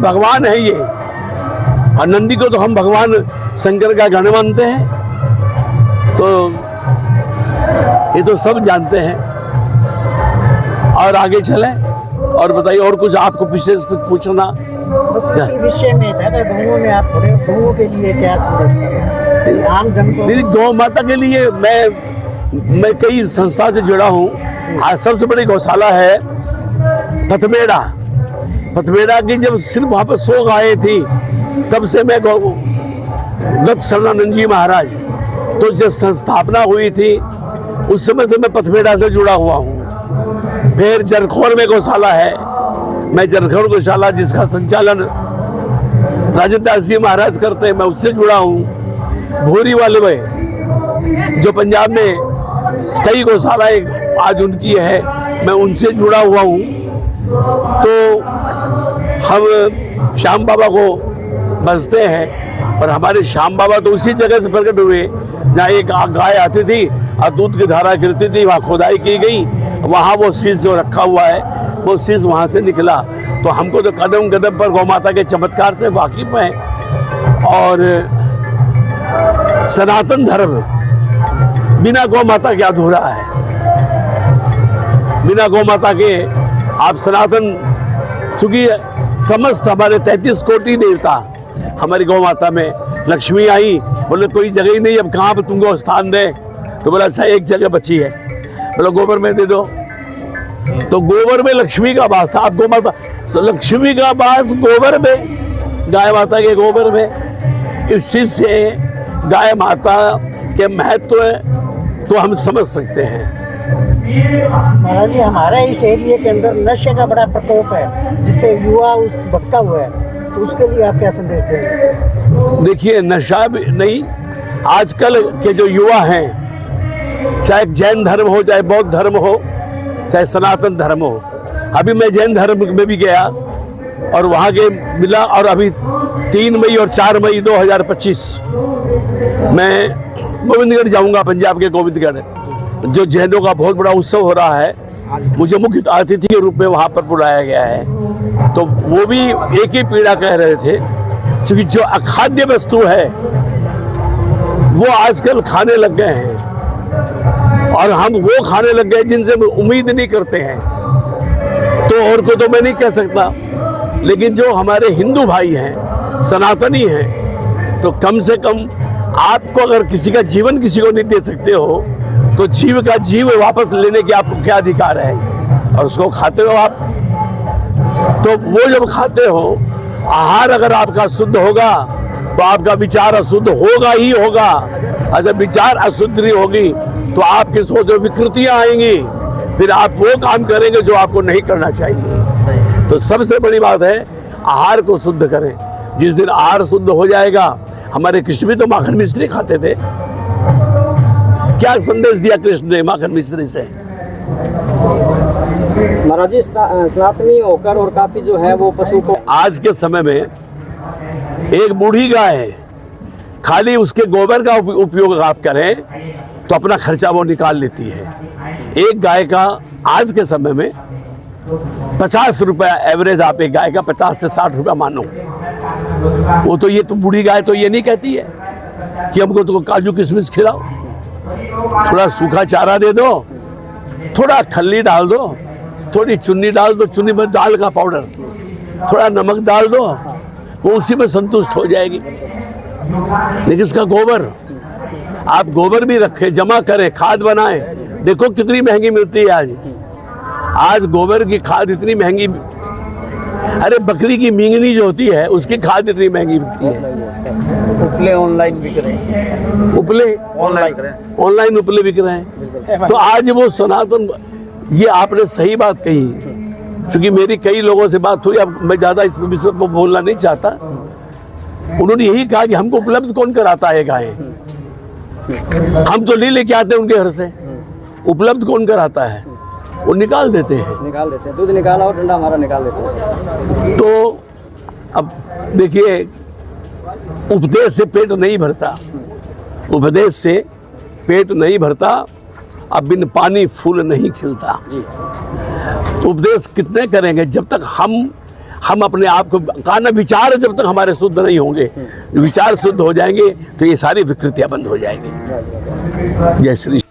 भगवान है ये, और नंदी को तो हम भगवान शंकर का गण मानते हैं, तो ये तो सब जानते हैं। और आगे चले और बताइए, और कुछ आपको विशेष कुछ पूछना? बस इसी विषय में था कि गौओं में आप थोड़े गौओं के लिए क्या संदेश था आम जन को? नहीं, गौ माता के लिए मैं कई संस्था से जुड़ा हूँ। आज सबसे बड़ी गौशाला है पथमेड़ा की। जब सिर्फ वहाँ पर 100 गायें थी, तब से मैं दत्त शरणानंद जी महाराज, तो जब संस्थापना हुई थी उस समय से मैं पथमेड़ा से जुड़ा हुआ हूँ। फिर जरखौर में गौशाला है, मैं जरखौर गौशाला जिसका संचालन राजेंद्र दास जी महाराज करते हैं, मैं उससे जुड़ा हूँ। भूरी वाले में जो पंजाब में कई गौशालाएं आज उनकी है, मैं उनसे जुड़ा हुआ हूँ। तो हम श्याम बाबा को बसते हैं, और हमारे श्याम बाबा तो उसी जगह से प्रकट हुए जहाँ एक गाय आती थी और दूध की धारा गिरती थी, वहाँ खुदाई की गई, वहाँ वो शीश जो रखा हुआ है वो शीश वहाँ से निकला। तो हमको तो कदम कदम पर गौ माता के चमत्कार से वाकिफ हैं। और सनातन धर्म बिना गौ माता के अधूरा है। बिना गौ माता के आप सनातन, चूंकि समस्त हमारे 33 कोटि देवता हमारी गौ माता में, लक्ष्मी आई, बोले कोई जगह ही नहीं, अब कहाँ पर तुमको स्थान दे? तो बोला अच्छा एक जगह बची है, बोला गोबर में दे दो। तो गोबर में लक्ष्मी का वास, आप गौ माता, लक्ष्मी का वास गोबर में, गाय माता के गोबर में। इस चीज से गाय माता के महत्व तो हम समझ सकते हैं। महाराज जी, हमारे इस एरिया के अंदर नशे का बड़ा प्रकोप है, जिससे युवा उस भटका हुआ है, तो उसके लिए आप क्या संदेश देंगे? देखिए, नशा भी नहीं, आजकल के जो युवा हैं, चाहे जैन धर्म हो, चाहे बौद्ध धर्म हो, चाहे सनातन धर्म हो। अभी मैं जैन धर्म में भी गया और वहाँ के मिला, और अभी 3 मई और 4 मई 2025 मैं गोविंदगढ़ जाऊँगा, पंजाब के गोविंदगढ़, जो जैनों का बहुत बड़ा उत्सव हो रहा है। मुझे मुख्य अतिथि के रूप में वहाँ पर बुलाया गया है। तो वो भी एक ही पीड़ा कह रहे थे, क्योंकि जो अखाद्य वस्तु है वो आजकल खाने लग गए हैं, और हम वो खाने लग गए जिनसे उम्मीद नहीं करते हैं। तो और को तो मैं नहीं कह सकता, लेकिन जो हमारे हिंदू भाई हैं, सनातनी हैं, तो कम से कम आपको अगर किसी का जीवन किसी को नहीं दे सकते हो, तो जीव का जीव वापस लेने के आपको क्या अधिकार है? और उसको खाते हो आप। तो वो जब खाते हो, आहार अगर आपका शुद्ध होगा तो आपका विचार अशुद्ध होगा ही होगा। और जब विचार अशुद्धि होगी तो आपकी सोच में विकृतियां आएंगी, फिर आप वो काम करेंगे जो आपको नहीं करना चाहिए। तो सबसे बड़ी बात है, आहार को शुद्ध करें। जिस दिन आहार शुद्ध हो जाएगा, हमारे कृष्ण भी तो माखन मिश्री खाते थे। क्या संदेश दिया कृष्ण ने माखन मिश्री से? महाराज जी, सनातनी होकर और काफी जो है वो पशु को, आज के समय में एक बूढ़ी गाय है, खाली उसके गोबर का उपयोग आप करें तो अपना खर्चा वो निकाल लेती है। एक गाय का आज के समय में 50 रुपया एवरेज, आप एक गाय का 50 से 60 रुपया मानो। वो तो ये तो बूढ़ी गाय तो ये नहीं कहती है कि हमको तो काजू किशमिश खिलाओ, थोड़ा सूखा चारा दे दो, थोड़ा खल्ली डाल दो, थोड़ी चुन्नी डाल दो, चुन्नी में दाल का पाउडर, थोड़ा नमक डाल दो, वो उसी में संतुष्ट हो जाएगी। लेकिन उसका गोबर, आप गोबर भी रखें, जमा करें, खाद बनाएं। देखो कितनी महंगी मिलती है आज गोबर की खाद इतनी महंगी। अरे बकरी की मींगनी जो होती है उसकी खाद इतनी महंगी बिकती है। उपले ऑनलाइन बिक रहे हैं, उपले ऑनलाइन उपले बिक रहे हैं। तो आज वो सनातन, ये आपने सही बात कही, क्योंकि मेरी कई लोगों से बात हुई, अब मैं ज़्यादा इस विषय पर बोलना नहीं चाहता। उन्होंने यही कहा कि हमको उपलब्ध कौन कराता है गायें, हम तो नहीं लेके आते उनके घर से, उपलब्ध कौन कराता है? वो निकाल देते हैं, दूध निकाला और ठंडा हमारा निकाल देते हैं। तो अब देखिए, उपदेश से पेट नहीं भरता, उपदेश से पेट नहीं भरता। अब बिन पानी फूल नहीं खिलता। उपदेश कितने करेंगे? जब तक हम अपने आप को काना विचार जब तक हमारे शुद्ध नहीं होंगे, विचार शुद्ध हो जाएंगे तो ये सारी विकृतियां बंद हो जाएंगी। जय श्री